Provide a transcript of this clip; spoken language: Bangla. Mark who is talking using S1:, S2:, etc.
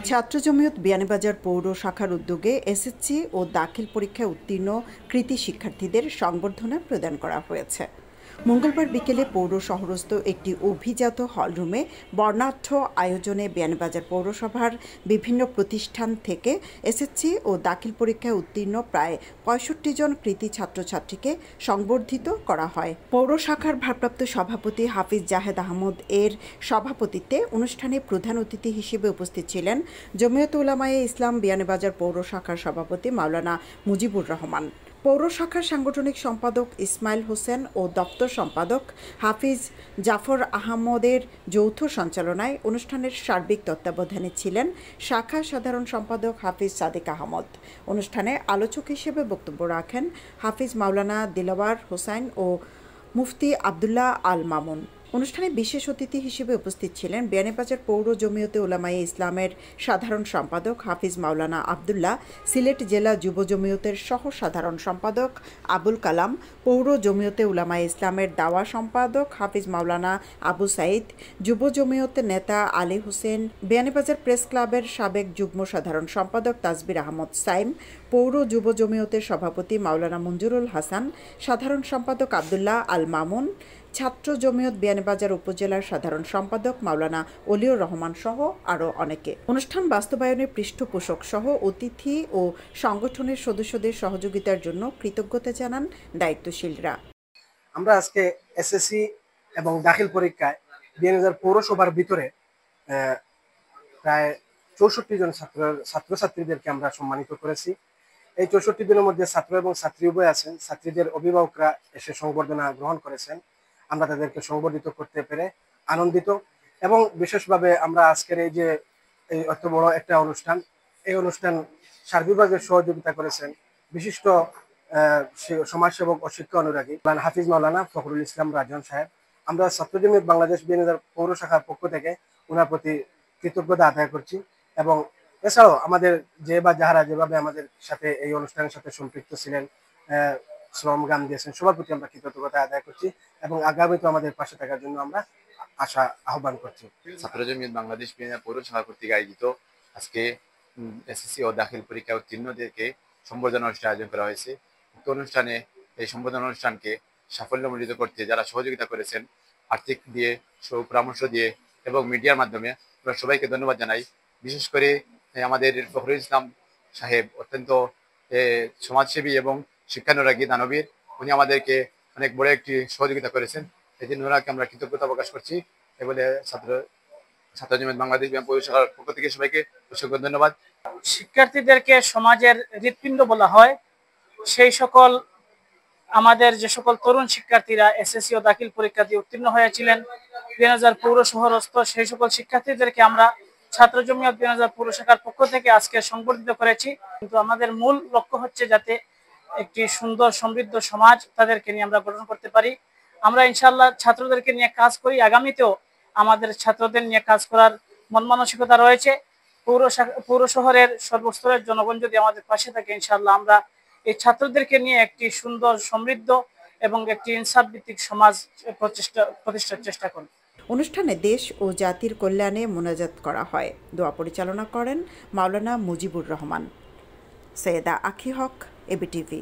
S1: ছাত্র জমিয়ত বিয়ানীবাজার পৌর শাখার উদ্যোগে এসএসসি ও দাখিল পরীক্ষায় উত্তীর্ণ কৃতী শিক্ষার্থীদের সংবর্ধনা প্রদান করা হয়েছে। মঙ্গলবার বিকেলে পৌর শহরস্থ একটি অভিজাত হলরুমে বর্ণাঢ্য আয়োজনে বিয়ানীবাজার পৌরসভার বিভিন্ন প্রতিষ্ঠান থেকে এসএসসি ও দাখিল পরীক্ষায় উত্তীর্ণ প্রায় ৬৫ জন কৃতী ছাত্রছাত্রীকে সংবর্ধিত করা হয়। পৌর শাখার ভারপ্রাপ্ত সভাপতি হাফিজ জাহেদ আহমদ এর সভাপতিত্বে অনুষ্ঠানে প্রধান অতিথি হিসেবে উপস্থিত ছিলেন জমিয়ত উলামায়ে ইসলাম বিয়ানীবাজার পৌর শাখার সভাপতি মাওলানা মুজিবুর রহমান, পৌর শাখার সাংগঠনিক সম্পাদক ইসমাইল হোসেন ও দপ্তর সম্পাদক হাফিজ জাফর আহমদের যৌথ সঞ্চালনায় অনুষ্ঠানের সার্বিক তত্ত্বাবধানে ছিলেন শাখা সাধারণ সম্পাদক হাফিজ সাদিক আহমদ। অনুষ্ঠানে আলোচক হিসেবে বক্তব্য রাখেন হাফিজ মাওলানা দিলওয়ার হোসাইন ও মুফতি আবদুল্লাহ আল মামুন। অনুষ্ঠানে বিশেষ অতিথি হিসেবে উপস্থিত ছিলেন বিয়ানীবাজার পৌর জমিয়তে উলামায়ে ইসলামের সাধারণ সম্পাদক হাফিজ মাওলানা আবদুল্লাহ, সিলেট জেলা যুব জমিয়তের সহ সাধারণ সম্পাদক আবুল কালাম, পৌর জমিয়তে উলামায়ে ইসলামের দাওয়া সম্পাদক হাফিজ মাওলানা আবু সাইদ, যুব জমিয়তের নেতা আলী হোসেন, বিয়ানীবাজার প্রেস ক্লাবের সাবেক যুগ্ম সাধারণ সম্পাদক তাজবির আহমদ সাইম, পৌর যুব জমিয়তের সভাপতি মাওলানা মঞ্জুরুল হাসান, সাধারণ সম্পাদক আবদুল্লাহ আল মামুন, ছাত্র জমিয়ত বিয়ানীবাজার উপজেলার সাধারণ সম্পাদক মাওলানা অলিউর রহমান সহ আরও অনেকে। অনুষ্ঠান বাস্তবায়নের পৃষ্ঠপোষক সহ অতিথি ও সংগঠনের সদস্যদের সহযোগিতার জন্য কৃতজ্ঞতা জানান দায়িত্বশীলরা।
S2: আমরা আজকে এসএসসি এবং দাখিল পরীক্ষায় বিয়ানীবাজার পৌরসভার ভিতরে প্রায় ৬৪ জন ছাত্রছাত্রীদেরকে আমরা সম্মানিত করেছি। এই ৬৪ জনের মধ্যে ছাত্র এবং ছাত্রী উভয় আছেন। ছাত্রীদের অভিভাবকরা এসে সংবর্ধনা গ্রহণ করেছেন। আমরা তাদেরকে সংবর্ধিত করতে পেরে আনন্দিত এবং বিশেষভাবে আমরা আজকের এই যে এত বড় একটা অনুষ্ঠান, এই অনুষ্ঠান সার্বিকভাবে সহযোগিতা করেছেন বিশিষ্ট সমাজসেবক ও শিক্ষা অনুরাগী হাফিজ মাওলানা ফখরুল ইসলাম রাজন সাহেব। আমরা ছাত্র জমিয়ত বাংলাদেশ বিয়ানীবাজার পৌর শাখার পক্ষ থেকে ওনার প্রতি কৃতজ্ঞতা আদায় করছি এবং এছাড়াও আমাদের যাহারা যেভাবে আমাদের সাথে এই অনুষ্ঠানের সাথে সম্পৃক্ত ছিলেন, শ্রম গান দিয়েছেন, সবার প্রতি আমরা কৃতজ্ঞতা আদায় করছি এবং আগামীতে আমাদের পাশে থাকার জন্য আমরা আহ্বান করছি।
S3: ছাত্র জমিয়ত বাংলাদেশ বিয়ানীবাজার পৌর শাখা কর্তৃক আয়োজিত আজকে এসএসসি ও দাখিল পরীক্ষা উত্তীর্ণদেরকে সম্বর্ধনা অনুষ্ঠান আয়োজন করা হয়েছে। উক্ত অনুষ্ঠানে এই সম্বর্ধনা অনুষ্ঠানকে সাফল্যমণ্ডিত করতে যারা সহযোগিতা করেছেন আর্থিক দিয়ে, পরামর্শ দিয়ে এবং মিডিয়ার মাধ্যমে আমরা সবাইকে ধন্যবাদ জানাই। বিশেষ করে আমাদের ফখরুল ইসলাম সাহেব অত্যন্ত সমাজসেবী এবং শিক্ষানুরাগী দানবীর, উনি আমাদেরকে অনেক বড় একটি সহযোগিতা করেছেন। এই জন্য ওনাকে আমরা কৃতজ্ঞতা প্রকাশ করছি। এ বলে ছাত্র জমিয়ত বাংলাদেশ পৌর শাখার পক্ষ থেকে সবাইকে অসংখ্য ধন্যবাদ।
S4: শিক্ষার্থীদেরকে সমাজের হৃৎপিণ্ড বলা হয়। সেই সকল আমাদের যে সকল তরুণ শিক্ষার্থীরা এসএসসি ও দাখিল পরীক্ষা দিয়ে উত্তীর্ণ হয়েছিলেন বিয়ানীবাজার পৌর শহরস্থ, সেই সকল শিক্ষার্থীদেরকে আমরা ছাত্র জমিয়ত বিয়ানীবাজার পৌর শাখার পক্ষ থেকে আজকে সংবর্ধিত করেছি। কিন্তু আমাদের মূল লক্ষ্য হচ্ছে যাতে একটি সুন্দর সমৃদ্ধ সমাজ তাদেরকে নিয়ে আমরা গঠন করতে পারি। আমরা ইনশাআল্লাহ ছাত্রদেরকে নিয়ে কাজ করি, আগামীতেও আমাদের ছাত্রদের নিয়ে কাজ করার মন মানসিকতা রয়েছে। পৌর শহরের সর্বস্তরের জনগণ যদি আমাদের পাশে থাকে, ইনশাআল্লাহ আমরা এই ছাত্রদেরকে নিয়ে একটি সুন্দর সমৃদ্ধ এবং একটি ইনসাফ ভিত্তিক সমাজ প্রতিষ্ঠার চেষ্টা করব।
S1: অনুষ্ঠানে দেশ ও জাতির কল্যাণে মোনাজাত করা হয়। দোয়া পরিচালনা করেন মাওলানা মুজিবুর রহমান। সৈয়দা আখি হক, এবিটিভি।